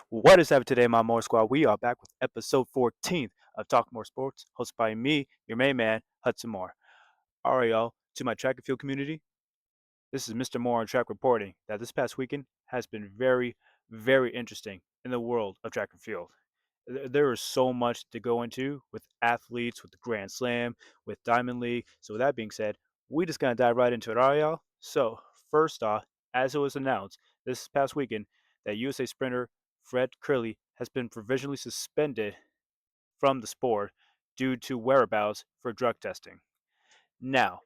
What is up today, my More Squad? We are back with episode 14 of Talk More Sports, hosted by me, your main man, Hudson Moore. All right, y'all, to my track and field community, this is Mr. Moore on track reporting that this past weekend has been very, very interesting in the world of track and field. There is so much to go into with athletes, with the Grand Slam, with Diamond League. So, with that being said, we just gonna dive right into it, all right, y'all? So, first off, as it was announced this past weekend, that USA sprinter Fred Kerly has been provisionally suspended from the sport due to whereabouts for drug testing. Now,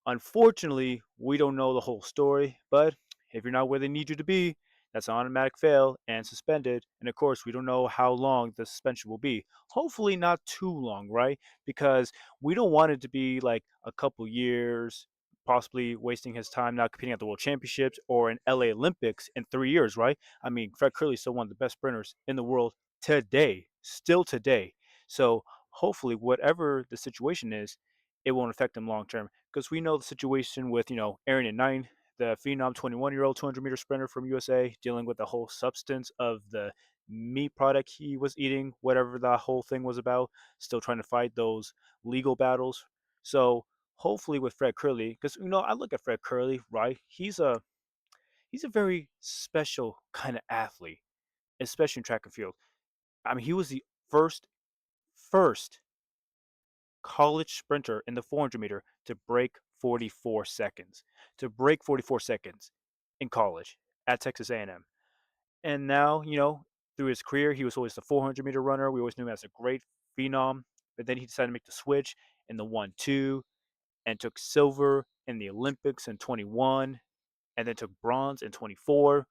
unfortunately, we don't know the whole story, but if you're not where they need you to be, that's an automatic fail and suspended. And of course, we don't know how long the suspension will be. Hopefully, not too long, right? Because we don't want it to be like a couple years, possibly wasting his time not competing at the World Championships or in LA Olympics in 3 years, right? I mean, Fred Curley is still one of the best sprinters in the world today, still today. So hopefully, whatever the situation is, it won't affect him long term because we know the situation with Aaron and Nine, the phenom 21-year-old 200-meter sprinter from USA, dealing with the whole substance of the meat product he was eating, whatever the whole thing was about. Still trying to fight those legal battles. So hopefully with Fred Curley, because I look at Fred Curley, right? He's a very special kind of athlete, especially in track and field. I mean, he was the first college sprinter in the 400 meter to break 44 seconds. To break 44 seconds in college at Texas A&M. And now, through his career, he was always the 400-meter runner. We always knew him as a great phenom. But then he decided to make the switch in the 1-2 and took silver in the Olympics in 21 and then took bronze in 24.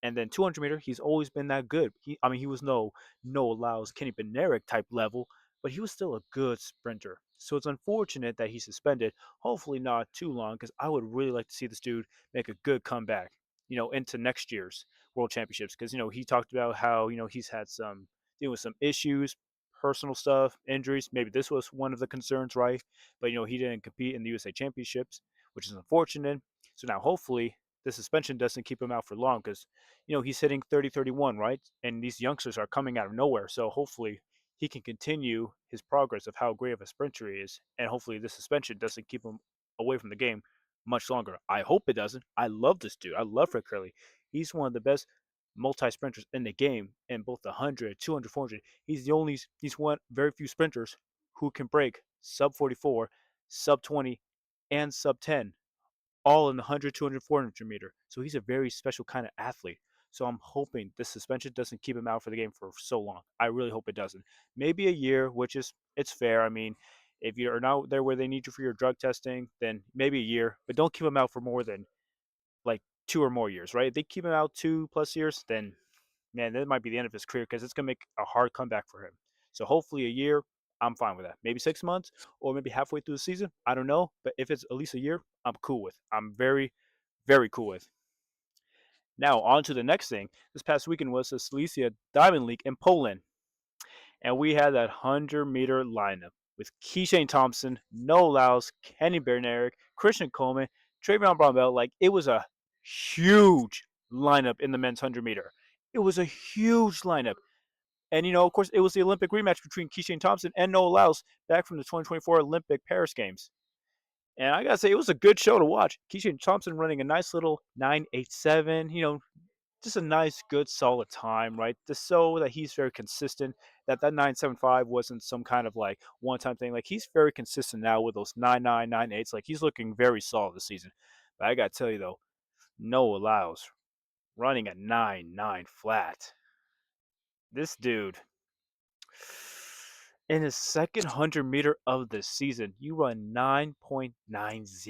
And then 200 meter, he's always been that good. I mean, he was no Lyles, Kenny Benerick type level, but he was still a good sprinter. So it's unfortunate that he's suspended. Hopefully not too long, because I would really like to see this dude make a good comeback, into next year's World Championships. Because he talked about how he's had some dealing with some issues, personal stuff, injuries. Maybe this was one of the concerns, right? But he didn't compete in the USA Championships, which is unfortunate. So now hopefully the suspension doesn't keep him out for long because he's hitting 30, 31, right? And these youngsters are coming out of nowhere. So hopefully he can continue his progress of how great of a sprinter he is. And hopefully this suspension doesn't keep him away from the game much longer. I hope it doesn't. I love this dude. I love Fred Curley. He's one of the best multi sprinters in the game in both the 100, 200, 400. He's one very few sprinters who can break sub 44, sub 20, and sub 10 all in the 100, 200, 400 meter. So he's a very special kind of athlete. So I'm hoping this suspension doesn't keep him out for the game for so long. I really hope it doesn't. Maybe a year, which is it's fair. I mean, if you're not there where they need you for your drug testing, then maybe a year, but don't keep him out for more than like 2 or more years, right? If they keep him out 2+ years, then man, that might be the end of his career because it's gonna make a hard comeback for him. So hopefully a year, I'm fine with that. Maybe 6 months or maybe halfway through the season. I don't know, but if it's at least a year, I'm cool with. I'm very, very cool with. Now on to the next thing. This past weekend was the Silesia Diamond League in Poland, and we had that 100-meter lineup with Kishane Thompson, Noah Lyles, Kenny Bernerick, Christian Coleman, Travion Brownbell. Like it was a huge lineup in the men's 100-meter. It was a huge lineup. And, of course, it was the Olympic rematch between Kishane Thompson and Noah Lyles back from the 2024 Olympic Paris Games. And I got to say, it was a good show to watch. Kishane Thompson running a nice little 9.87, just a nice, good, solid time, right? Just so that he's very consistent, that 9.75 wasn't some kind of like one time thing. Like he's very consistent now with those 9.9, 9.8s. Like he's looking very solid this season. But I got to tell you, though, Noah Lyles running a 9.9 flat. This dude, in his second 100-meter of the season, you run 9.90.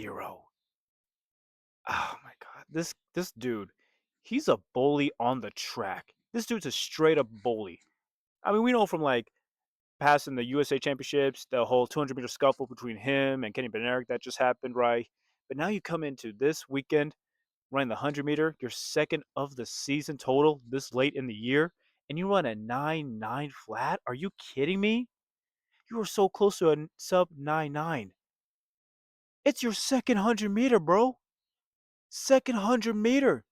Oh my god. This dude, he's a bully on the track. This dude's a straight up bully. I mean, we know from like passing the USA Championships, the whole 200-meter scuffle between him and Kenny Benerick that just happened, right? But now you come into this weekend running the 100-meter, your second of the season total this late in the year, and you run a 9.9 flat? Are you kidding me? You were so close to a sub 9.9. It's your second 100-meter, bro. Second 100-meter.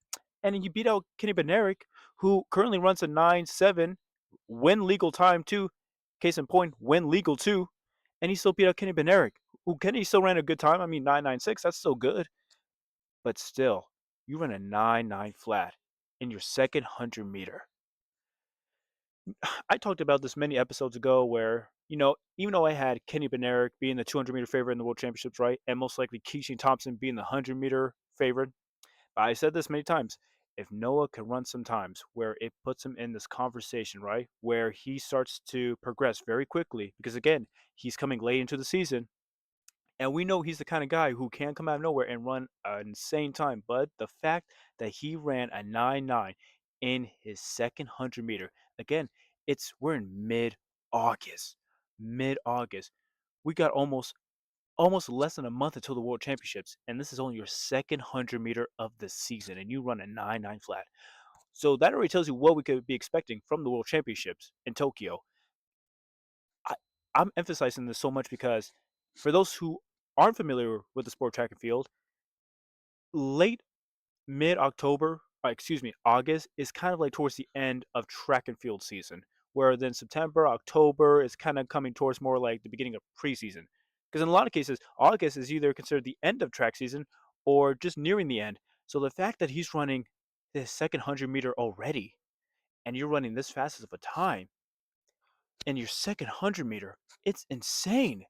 and you beat out Kenny Bednarek, who currently runs a 9.7, win legal time too. Case in point, win legal too, and he still beat out Kenny Bednarek, who Kenny still ran a good time. I mean, 9.96, that's still good, but still, you run a 9.9 flat in your second 100 meter. I talked about this many episodes ago where, even though I had Kenny Bednarek being the 200-meter favorite in the World Championships, right, and most likely Kishane Thompson being the 100-meter favorite, but I said this many times. If Noah can run sometimes where it puts him in this conversation, right, where he starts to progress very quickly, because again, he's coming late into the season, and we know he's the kind of guy who can come out of nowhere and run an insane time. But the fact that he ran a 9.9 in his second 100 meter, again, we're in mid-August. Mid-August. We got almost less than a month until the World Championships, and this is only your second 100 meter of the season, and you run a 9.9 flat. So that already tells you what we could be expecting from the World Championships in Tokyo. I, I'm emphasizing this so much because for those who aren't familiar with the sport track and field, late mid October, excuse me, August is kind of like towards the end of track and field season, where then September, October is kind of coming towards more like the beginning of preseason. Because in a lot of cases, August is either considered the end of track season or just nearing the end. So the fact that he's running the second 100 meter already and you're running this fast of a time in your second 100 meter, it's insane.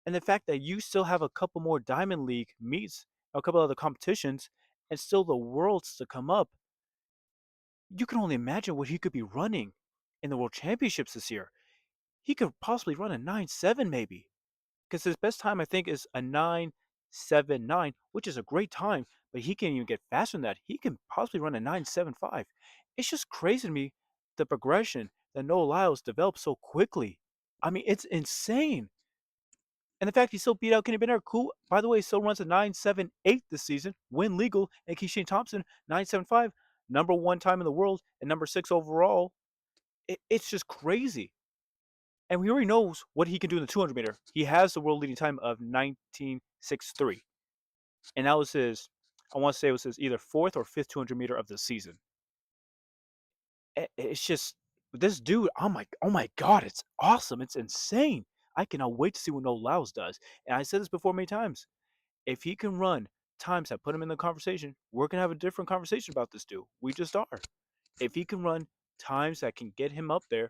And the fact that you still have a couple more Diamond League meets, a couple other competitions, and still the Worlds to come up, you can only imagine what he could be running in the World Championships this year. He could possibly run a 9.7 maybe, because his best time I think is a 9.79, which is a great time, but he can't even get faster than that. He can possibly run a 9.75. It's just crazy to me the progression that Noah Lyles developed so quickly. I mean, it's insane. And the fact he still beat out Kenny Bednarek, who, by the way, still runs a 9.78 this season, win legal, and Kishane Thompson, 9.75, number one time in the world and number six overall. It's just crazy. And we already knows what he can do in the 200 meter. He has the world leading time of 19.63. And that was I want to say it was his either fourth or fifth 200 meter of the season. It's just, this dude, oh my God, it's awesome. It's insane. I cannot wait to see what Noah Lyles does. And I said this before many times. If he can run times that put him in the conversation, we're gonna have a different conversation about this dude. We just are. If he can run times that can get him up there,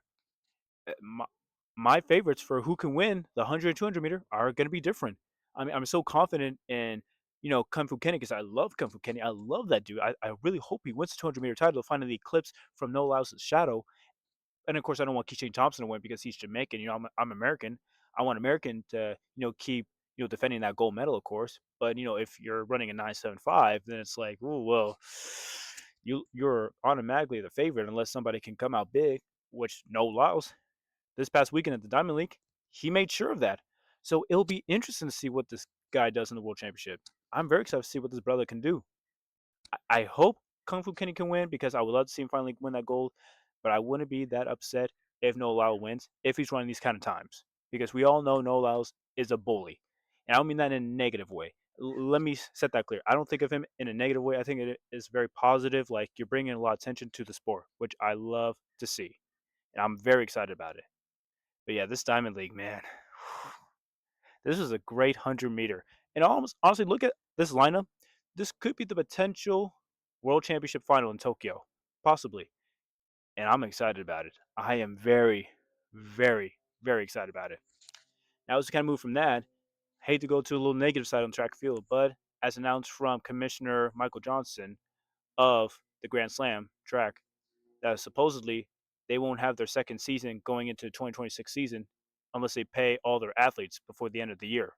my favorites for who can win the 100 and 200 meter are gonna be different. I mean, I'm so confident in Kung Fu Kenny because I love Kung Fu Kenny. I love that dude. I really hope he wins the 200 meter title to finally eclipse from Noah Lyles' shadow. And of course, I don't want Kishane Thompson to win because he's Jamaican. I'm American. I want American to keep defending that gold medal, of course. But if you're running a 9.75, then it's like, oh well, you're automatically the favorite unless somebody can come out big, which no Lyles this past weekend at the Diamond League, he made sure of that. So it'll be interesting to see what this guy does in the World Championship. I'm very excited to see what this brother can do. I hope Kung Fu Kenny can win because I would love to see him finally win that gold. But I wouldn't be that upset if Noah Lyles wins if he's running these kind of times because we all know Noah Lyles is a bully, and I don't mean that in a negative way. Let me set that clear. I don't think of him in a negative way. I think it is very positive. Like you're bringing a lot of attention to the sport, which I love to see, and I'm very excited about it. But yeah, this Diamond League, man, this is a great 100 meter. And almost honestly, look at this lineup. This could be the potential World Championship final in Tokyo, possibly. And I'm excited about it. I am very, very, very excited about it. Now, as we kind of move from that, hate to go to a little negative side on track and field, but as announced from Commissioner Michael Johnson of the Grand Slam track, that supposedly they won't have their second season going into the 2026 season unless they pay all their athletes before the end of the year.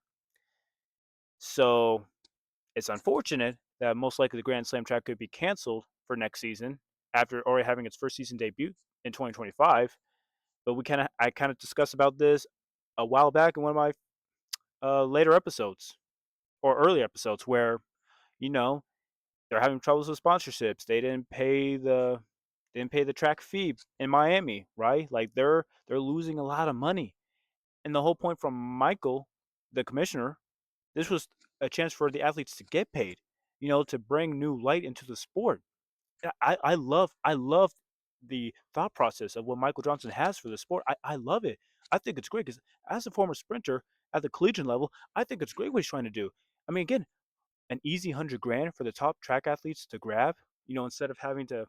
So it's unfortunate that most likely the Grand Slam track could be canceled for next season after already having its first season debut in 2025. But I kind of discussed about this a while back in one of my later episodes or early episodes where you know they're having troubles with sponsorships. They didn't pay the track fee in Miami, right? Like they're losing a lot of money. And the whole point from Michael, the commissioner, this was a chance for the athletes to get paid, to bring new light into the sport. I love the thought process of what Michael Johnson has for the sport. I love it. I think it's great because as a former sprinter at the collegiate level, I think it's great what he's trying to do. I mean, again, an easy 100 grand for the top track athletes to grab. Instead of having to.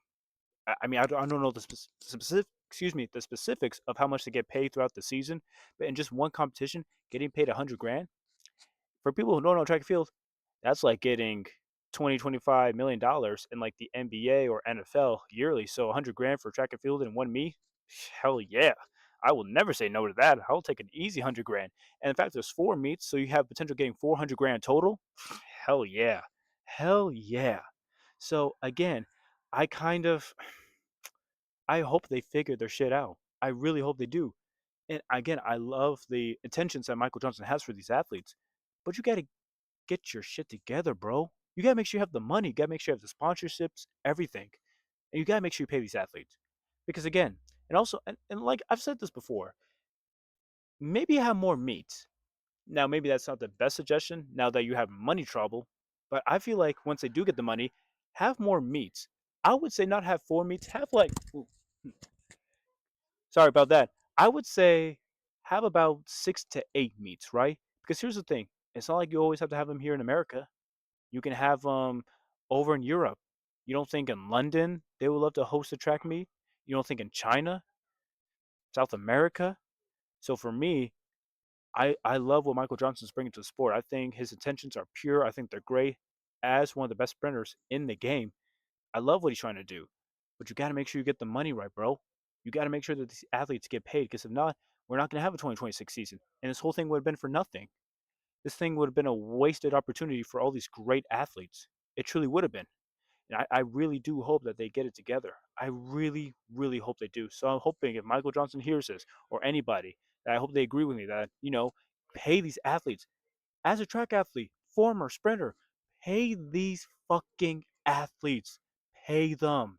I mean, I don't know the specific. Excuse me, the specifics of how much they get paid throughout the season, but in just one competition, getting paid 100 grand for people who don't know track and field, that's like getting 20 $25 million in like the NBA or NFL yearly. So 100 grand for track and field in one meet, hell yeah. I will never say no to that. I'll take an easy 100 grand. And in fact, there's four meets, so you have potential getting 400 grand total. Hell yeah. Hell yeah. So again, I kind of I hope they figure their shit out. I really hope they do. And again, I love the intentions that Michael Johnson has for these athletes. But you gotta get your shit together, bro. You gotta make sure you have the money. You gotta make sure you have the sponsorships, everything, and you gotta make sure you pay these athletes. Because again, and also, and like I've said this before, maybe have more meets. Now, maybe that's not the best suggestion. Now that you have money trouble, but I feel like once they do get the money, have more meets. I would say not have four meets. Have like, ooh, sorry about that. I would say have about 6 to 8 meets, right? Because here's the thing: it's not like you always have to have them here in America. You can have them over in Europe. You don't think in London they would love to host a track meet? You don't think in China, South America? So for me, I love what Michael Johnson's bringing to the sport. I think his intentions are pure. I think they're great. As one of the best sprinters in the game, I love what he's trying to do. But you got to make sure you get the money right, bro. You got to make sure that these athletes get paid because if not, we're not going to have a 2026 season. And this whole thing would have been for nothing. This thing would have been a wasted opportunity for all these great athletes. It truly would have been. And I really do hope that they get it together. I really, really hope they do. So I'm hoping if Michael Johnson hears this or anybody, that I hope they agree with me that, pay these athletes. As a track athlete, former sprinter, pay these fucking athletes. Pay them.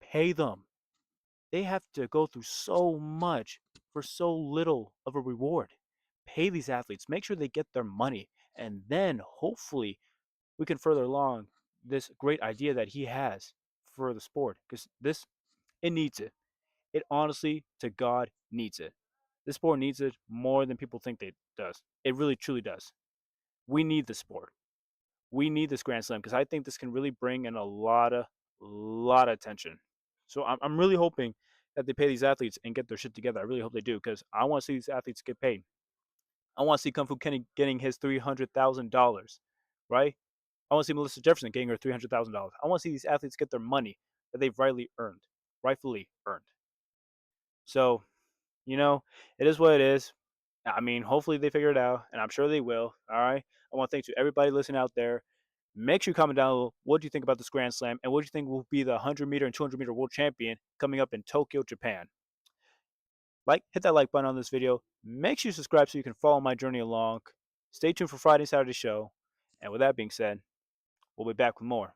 Pay them. They have to go through so much for so little of a reward. Pay these athletes. Make sure they get their money. And then hopefully we can further along this great idea that he has for the sport because it needs it. It honestly to God needs it. This sport needs it more than people think it does. It really truly does. We need the sport. We need this Grand Slam because I think this can really bring in a lot of attention. So I'm really hoping that they pay these athletes and get their shit together. I really hope they do because I want to see these athletes get paid. I want to see Kung Fu Kenny getting his $300,000, right? I want to see Melissa Jefferson getting her $300,000. I want to see these athletes get their money that they've rightfully earned. So, you know, it is what it is. I mean, hopefully they figure it out, and I'm sure they will. All right. I want to thank to everybody listening out there. Make sure you comment down below what do you think about this Grand Slam and what do you think will be the 100 meter and 200 meter world champion coming up in Tokyo, Japan. Hit that like button on this video. Make sure you subscribe so you can follow my journey along. Stay tuned for Friday and Saturday show. And with that being said, we'll be back with more.